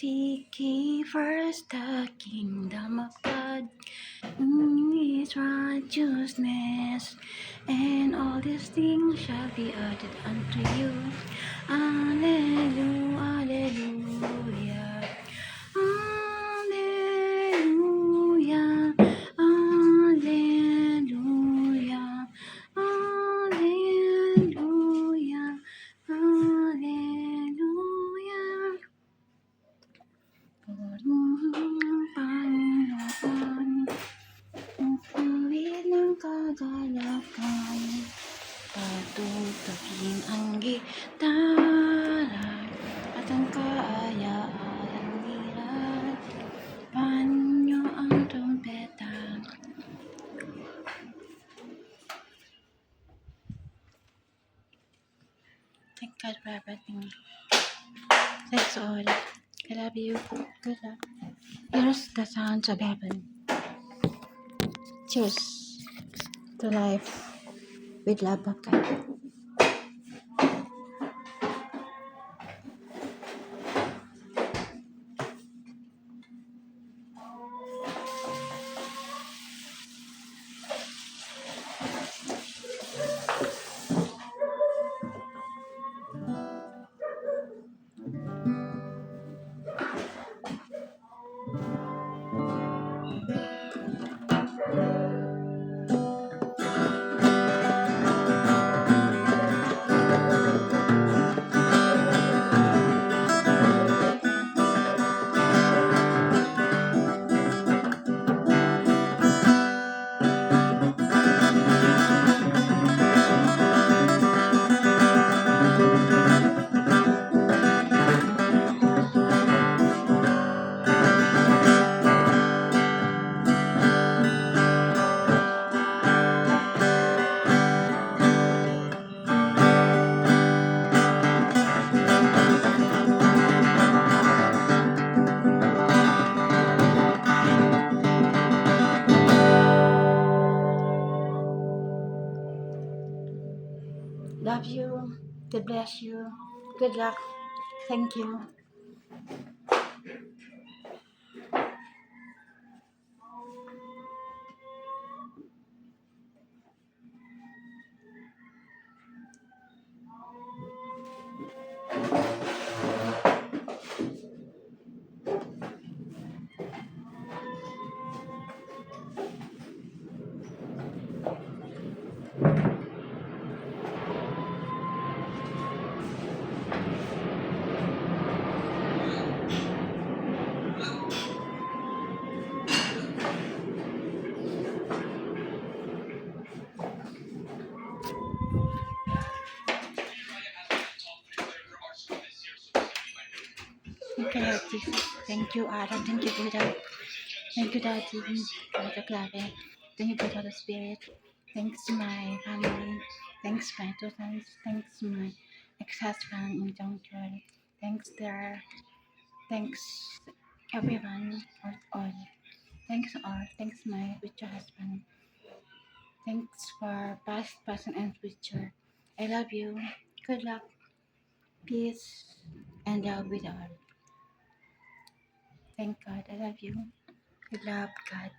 Seek ye first the kingdom of God, His righteousness, and all these things shall be added unto you. Alleluia, alleluia, alleluia, alleluia, alleluia, alleluia. Panginoon, ang puwid ng kagalakan, patutugin ang gitara at ang kaayaan ng lirat. Panyo ang trumpeta. Thank God for everything. That's all. I love you. Good luck. Here's the sounds of heaven. Cheers to life with love of God. Love you. God bless you. Good luck. Thank you. Thank you, Lord Jesus. Thank you, Adam. Thank you, Buddha. Thank you, Daddy. Cristina Clave. Thank you, God, Holy Spirit. Thanks to my family. Thanks my two sons. Thanks to my ex-husband in Jongchul. Thanks there. Thanks everyone. All. Thanks all. Thanks my future husband. Thanks for past, present, and future. I love you. Good luck, peace, and love with all. Thank God. I love you. I love God.